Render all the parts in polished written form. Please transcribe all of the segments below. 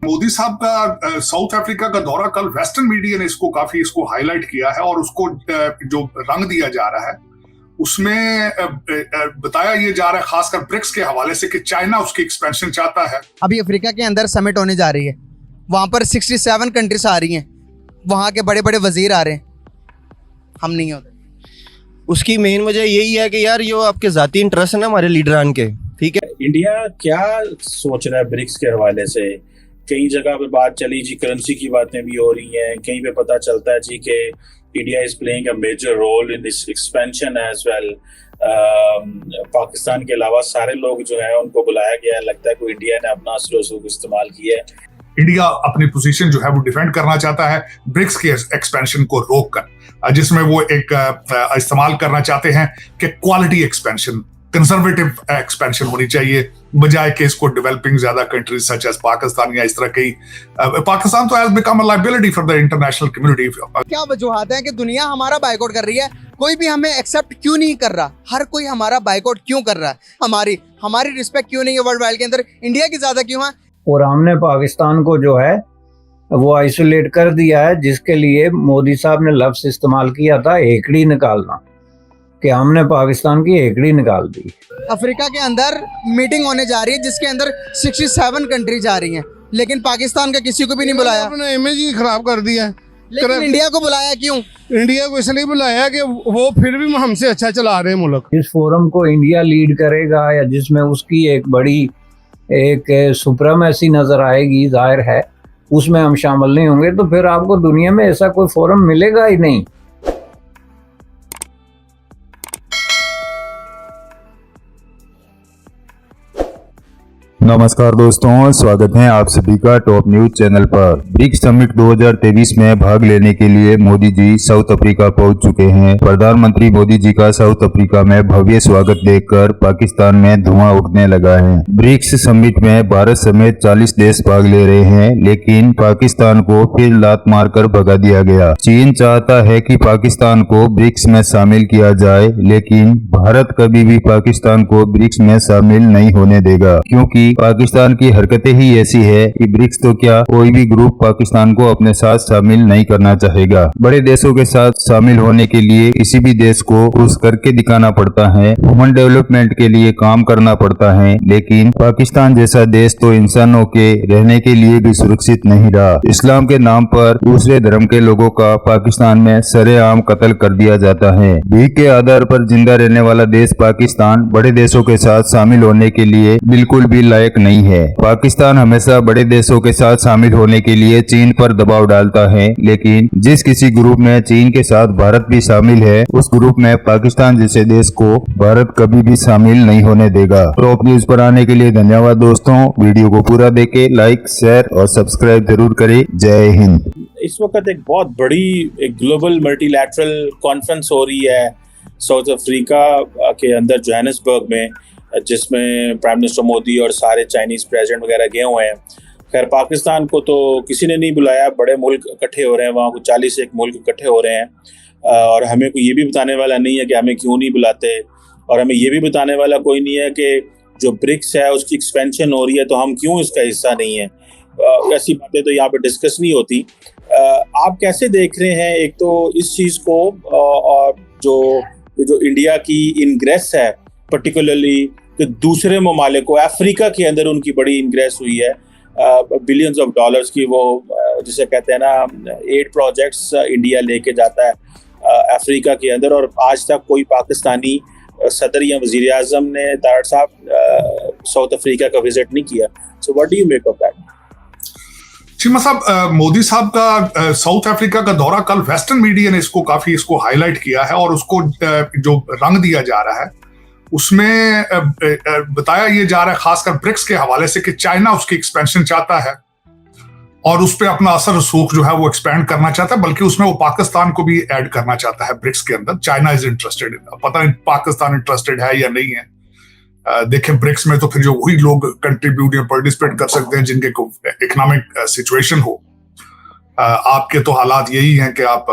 मोदी साहब का south Africa का दौरा, कल वेस्टर्न मीडिया ने इसको हाईलाइट किया है और उसको जो रंग दिया जा रहा है उसमें बताया ये जा रहा है खासकर ब्रिक्स के हवाले से कि चाइना उसकी एक्सपेंशन चाहता है। अभी अफ्रीका के अंदर समिट होने जा रही है, वहां पर 67 कंट्रीज आ रही हैं, वहां के बड़े बड़े वजीर आ रहे हैं, हम नहीं होते। उसकी मेन वजह यही है कि यार ये आपके जाती इंटरेस्ट है ना हमारे लीडरान के, ठीक है। इंडिया क्या सोच रहा है ब्रिक्स के हवाले से? कई जगह पे बात चली जी, करेंसी की बातें भी हो रही हैं, कहीं पे पता चलता है जी कि India is playing a major role in this expansion as well. Pakistan के अलावा सारे लोग जो है उनको बुलाया गया है। लगता है कोई इंडिया ने अपना असर रसूख इस्तेमाल किया है। इंडिया अपनी पोजीशन जो है वो डिफेंड करना चाहता है ब्रिक्स के एक्सपेंशन को रोककर, जिसमें वो एक इस्तेमाल करना चाहते हैं कि क्वालिटी एक्सपेंशन, कंजर्वेटिव एक्सपेंशन होनी चाहिए, बजाय कि इसको डेवलपिंग ज्यादा कंट्रीज सच एज पाकिस्तान या इस तरह की। पाकिस्तान तो has become a liability for the international community. क्या वजूहत है कि दुनिया हमारा बाइकआउट कर रही है, कोई भी हमें एक्सेप्ट क्यों नहीं कर रहा? हर कोई हमारा बाइकआउट क्यों कर रहा है? हमारी रिस्पेक्ट क्यों नहीं है वर्ल्ड वाइड के अंदर? इंडिया की ज्यादा क्यों है? और हमने पाकिस्तान को जो है वो आइसोलेट कर दिया है, जिसके लिए मोदी साहब ने लफ्ज इस्तेमाल किया था हेकड़ी निकालना, कि हमने पाकिस्तान की हेकड़ी निकाल दी। अफ्रीका के अंदर मीटिंग होने जा रही है जिसके अंदर 67 कंट्रीज आ रही हैं, लेकिन पाकिस्तान का किसी को भी नहीं बुलाया। अपना इमेज ही खराब कर दिया है। लेकिन इंडिया को बुलाया क्यों? इंडिया को इसलिए बुलाया कि वो फिर भी हमसे अच्छा चला रहे हैं मुल्क। जिस फोरम को इंडिया लीड करेगा या जिसमें उसकी एक बड़ी एक सुप्रीमेसी नजर आएगी, जाहिर है उसमें हम शामिल नहीं होंगे, तो फिर आपको दुनिया में ऐसा कोई फोरम मिलेगा ही नहीं। नमस्कार दोस्तों, स्वागत है आप सभी का टॉप न्यूज चैनल पर। ब्रिक्स समिट 2023 में भाग लेने के लिए मोदी जी साउथ अफ्रीका पहुंच चुके हैं। प्रधानमंत्री मोदी जी का साउथ अफ्रीका में भव्य स्वागत देखकर पाकिस्तान में धुआं उठने लगा है। ब्रिक्स समिट में भारत समेत 40 देश भाग ले रहे हैं, लेकिन पाकिस्तान को फिर लात मारकर भगा दिया गया। चीन चाहता है कि पाकिस्तान को ब्रिक्स में शामिल किया जाए, लेकिन भारत कभी भी पाकिस्तान को ब्रिक्स में शामिल नहीं होने देगा, क्योंकि पाकिस्तान की हरकतें ही ऐसी है कि ब्रिक्स तो क्या, कोई भी ग्रुप पाकिस्तान को अपने साथ शामिल नहीं करना चाहेगा। बड़े देशों के साथ शामिल होने के लिए किसी भी देश को कुछ करके दिखाना पड़ता है, ह्यूमन डेवलपमेंट के लिए काम करना पड़ता है, लेकिन पाकिस्तान जैसा देश तो इंसानों के रहने के लिए भी सुरक्षित नहीं रहा। इस्लाम के नाम पर दूसरे धर्म के लोगों का पाकिस्तान में सरेआम कत्ल कर दिया जाता है। भीख के आधार पर जिंदा रहने वाला देश पाकिस्तान बड़े देशों के साथ शामिल होने के लिए बिल्कुल भी लायक नहीं है। पाकिस्तान हमेशा बड़े देशों के साथ शामिल होने के लिए चीन पर दबाव डालता है, लेकिन जिस किसी ग्रुप में चीन के साथ भारत भी शामिल है, उस ग्रुप में पाकिस्तान जैसे देश को भारत कभी भी शामिल नहीं होने देगा। टॉप न्यूज पर आने के लिए धन्यवाद दोस्तों। वीडियो को पूरा देखें, लाइक, शेयर और सब्सक्राइब जरूर करें। जय हिंद। इस वक्त एक बहुत बड़ी एक ग्लोबल मल्टीलैटरल कॉन्फ्रेंस हो रही है साउथ अफ्रीका के अंदर जोहानिसबर्ग में, जिसमें प्राइम मिनिस्टर मोदी और सारे चाइनीज प्रेसिडेंट वगैरह गए हुए हैं। खैर पाकिस्तान को तो किसी ने नहीं बुलाया, बड़े मुल्क इकट्ठे हो रहे हैं, वहाँ को 40 से एक मुल्क इकट्ठे हो रहे हैं और हमें कोई ये भी बताने वाला नहीं है कि हमें क्यों नहीं बुलाते, और हमें ये भी बताने वाला कोई नहीं है कि जो ब्रिक्स है उसकी एक्सपेंशन हो रही है तो हम क्यों इसका हिस्सा नहीं है। ऐसी बातें तो यहाँ पे डिस्कस नहीं होती। आप कैसे देख रहे हैं एक तो इस चीज़ को, और जो इंडिया की इनग्रेस है पर्टिकुलरली कि दूसरे ममालिक को, अफ्रीका के अंदर उनकी बड़ी इनग्रेस हुई है बिलियंस ऑफ डॉलर्स की, वो जिसे कहते हैं ना 8 प्रोजेक्ट्स इंडिया लेके जाता है अफ्रीका के अंदर, और आज तक कोई पाकिस्तानी सदर या वजीर आजम ने तारड़ साहब साउथ अफ्रीका का विजिट नहीं किया। So what do you make of that? Cheema साहब, मोदी साहब का साउथ अफ्रीका का दौरा, कल वेस्टर्न मीडिया ने इसको हाईलाइट किया है और उसको जो रंग दिया जा रहा है उसमें बताया ये जा रहा है खासकर ब्रिक्स के हवाले से कि चाइना उसकी एक्सपेंशन चाहता है और उस पर अपना असर रसूख जो है वो एक्सपेंड करना चाहता है, बल्कि उसमें वो पाकिस्तान को भी ऐड करना चाहता है ब्रिक्स के अंदर। चाइना इज इंटरेस्टेड, पता नहीं पाकिस्तान इंटरेस्टेड है या नहीं है। देखें ब्रिक्स में तो फिर जो वही लोग कंट्रीब्यूट या पार्टिसिपेट कर सकते हैं जिनके इकोनॉमिक सिचुएशन हो। आपके तो हालात यही हैं कि आप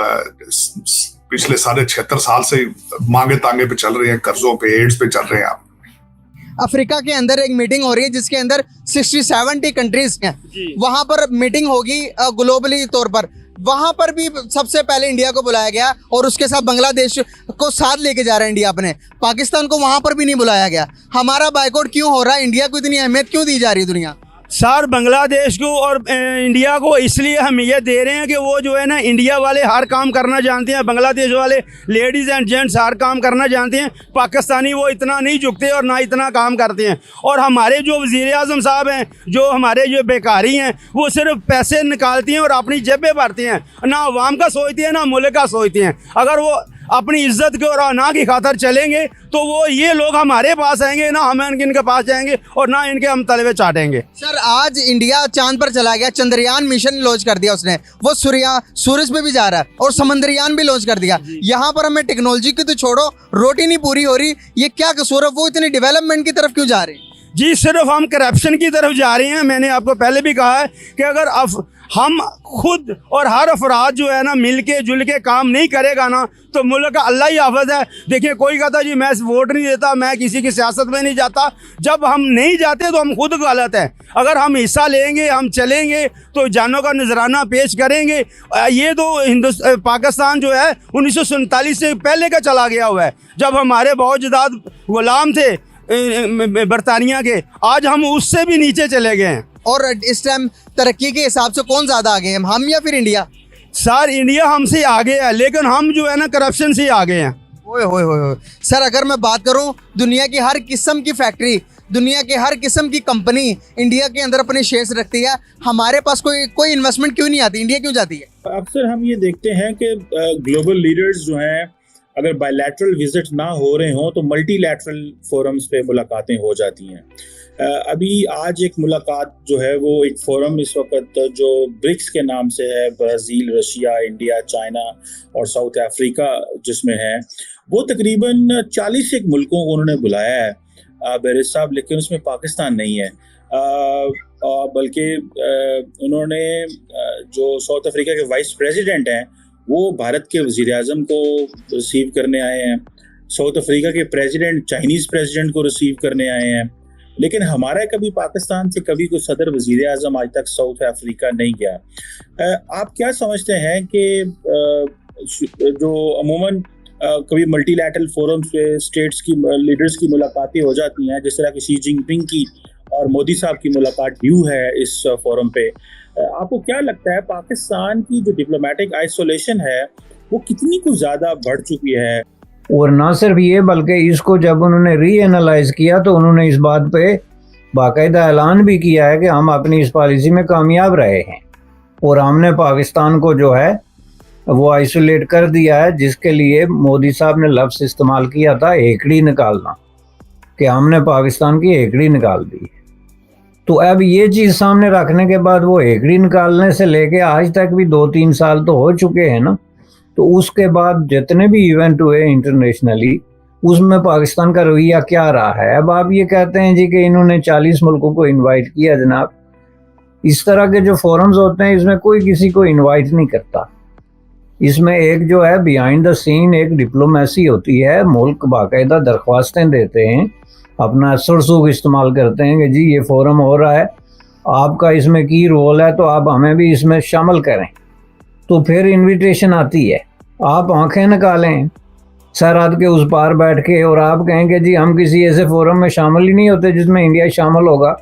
पिछले 76.5 साल से मांगे तांगे पे चल रहे हैं, कर्जों पे, एड्स पे चल रहे हैं आप। अफ्रीका के अंदर एक मीटिंग हो रही है जिसके अंदर 60-70 कंट्रीज हैं, वहां पर मीटिंग होगी ग्लोबली तौर पर। वहां पर भी सबसे पहले इंडिया को बुलाया गया और उसके साथ बांग्लादेश को साथ लेके जा रहा है इंडिया अपने। पाकिस्तान को वहां पर भी नहीं बुलाया गया। हमारा बायकॉट क्यों हो रहा है? इंडिया को इतनी अहमियत क्यों दी जा रही है दुनिया? सर बांग्लादेश को और इंडिया को इसलिए हम ये दे रहे हैं कि वो जो है ना, इंडिया वाले हर काम करना जानते हैं, बांग्लादेश वाले लेडीज़ एंड जेंट्स हर काम करना जानते हैं। पाकिस्तानी वो इतना नहीं झुकते और ना इतना काम करते हैं। और हमारे जो वज़ीर आज़म साहब हैं, जो हमारे जो बेकारी हैं, वो सिर्फ पैसे निकालते हैं और अपनी जेबें भरते हैं, ना अवाम का सोचते हैं ना मुल्क का सोचते हैं। अगर वो अपनी इज्जत के और ना की खातर चलेंगे तो वो ये लोग हमारे पास आएंगे, ना हम इनके पास जाएंगे और ना इनके हम तलवे चाटेंगे। सर आज इंडिया चांद पर चला गया, चंद्रयान मिशन लॉन्च कर दिया उसने, वो सूरज पे भी जा रहा है और समंदरयान भी लॉन्च कर दिया। यहाँ पर हमें टेक्नोलॉजी की तो छोड़ो, रोटी नहीं पूरी हो रही। ये क्या कसूर है? वो इतनी डेवलपमेंट की तरफ क्यों जा रहे हैं? जी सिर्फ हम करप्शन की तरफ जा रहे हैं। मैंने आपको पहले भी कहा है कि अगर हम खुद और हर अफराद जो है ना मिल के जुल के काम नहीं करेगा ना तो मुल्क का अल्लाह ही हाफ़िज़ है। देखिए कोई कहता जी मैं वोट नहीं देता, मैं किसी की सियासत में नहीं जाता। जब हम नहीं जाते तो हम खुद गलत हैं। अगर हम हिस्सा लेंगे, हम चलेंगे तो जानों का नजराना पेश करेंगे। ये तो पाकिस्तान जो है 1947 से पहले का चला गया हुआ है, जब हमारे बहुत गुलाम थे बरतानिया के। आज हम उससे भी नीचे चले गए हैं। और इस टाइम तरक्की के हिसाब से कौन ज़्यादा आगे है, हम या फिर इंडिया? सर इंडिया हमसे आगे है, लेकिन हम जो है ना करप्शन से आगे हैं। ओए होए होए। सर अगर मैं बात करूं, दुनिया की हर किस्म की फैक्ट्री, दुनिया के हर किस्म की कंपनी इंडिया के अंदर अपने शेयर्स रखती है। हमारे पास कोई इन्वेस्टमेंट क्यों नहीं आती? इंडिया क्यों जाती है? अक्सर हम ये देखते हैं कि ग्लोबल लीडर्स जो हैं, अगर बायलैटरल विजिट ना हो रहे हों तो मल्टीलैटरल फोरम्स पे मुलाकातें हो जाती हैं। अभी आज एक मुलाकात जो है वो एक फोरम इस वक्त जो ब्रिक्स के नाम से है, ब्राज़ील, रशिया, इंडिया, चाइना और साउथ अफ्रीका जिसमें है, वो तकरीबन 40 एक मुल्कों को उन्होंने बुलाया है बेरिस साहब, लेकिन उसमें पाकिस्तान नहीं है। बल्कि उन्होंने जो साउथ अफ्रीका के वाइस प्रेसिडेंट हैं वो भारत के वज़ीर आज़म को रिसीव करने आए हैं। साउथ अफ्रीका के प्रेसिडेंट चाइनीज़ प्रेसिडेंट को रिसीव करने आए हैं। लेकिन हमारा कभी पाकिस्तान से कभी कोई सदर वज़ीर आज़म आज तक साउथ अफ्रीका नहीं गया। आप क्या समझते हैं कि जो अमूमन कभी मल्टीलैटरल फोरम्स पे स्टेट्स की लीडर्स की मुलाकातें हो जाती हैं, जिस तरह की शी जिनपिंग की और मोदी साहब की मुलाकात ड्यू है इस फोरम पे, आपको क्या लगता है पाकिस्तान की जो डिप्लोमेटिक आइसोलेशन है वो कितनी कुछ ज़्यादा बढ़ चुकी है? और ना सिर्फ ये बल्कि इसको जब उन्होंने रीएनालाइज किया तो उन्होंने इस बात पे बाकायदा ऐलान भी किया है कि हम अपनी इस पॉलिसी में कामयाब रहे हैं और हमने पाकिस्तान को जो है वो आइसोलेट कर दिया है, जिसके लिए मोदी साहब ने लफ्ज़ इस्तेमाल किया था हेकड़ी निकालना, कि हमने पाकिस्तान की हेकड़ी निकाल दी। तो अब ये चीज़ सामने रखने के बाद वो हेकड़ी निकालने से लेके आज तक भी 2-3 साल तो हो चुके हैं ना, तो उसके बाद जितने भी इवेंट हुए इंटरनेशनली उसमें पाकिस्तान का रवैया क्या रहा है? अब आप ये कहते हैं जी कि इन्होंने 40 मुल्कों को इनवाइट किया। जनाब इस तरह के जो फोरम्स होते हैं इसमें कोई किसी को इनवाइट नहीं करता। इसमें एक जो है बिहाइंड द सीन एक डिप्लोमेसी होती है। मुल्क बाकायदा दरख्वास्तें देते हैं, अपना असर इस्तेमाल करते हैं कि जी ये फोरम हो रहा है, आपका इसमें की रोल है तो आप हमें भी इसमें शामिल करें। तो फिर इनविटेशन आती है, आप आंखें निकालें सरहद के उस पार बैठ के और आप कहें कि जी हम किसी ऐसे फोरम में शामिल ही नहीं होते जिसमें इंडिया शामिल होगा।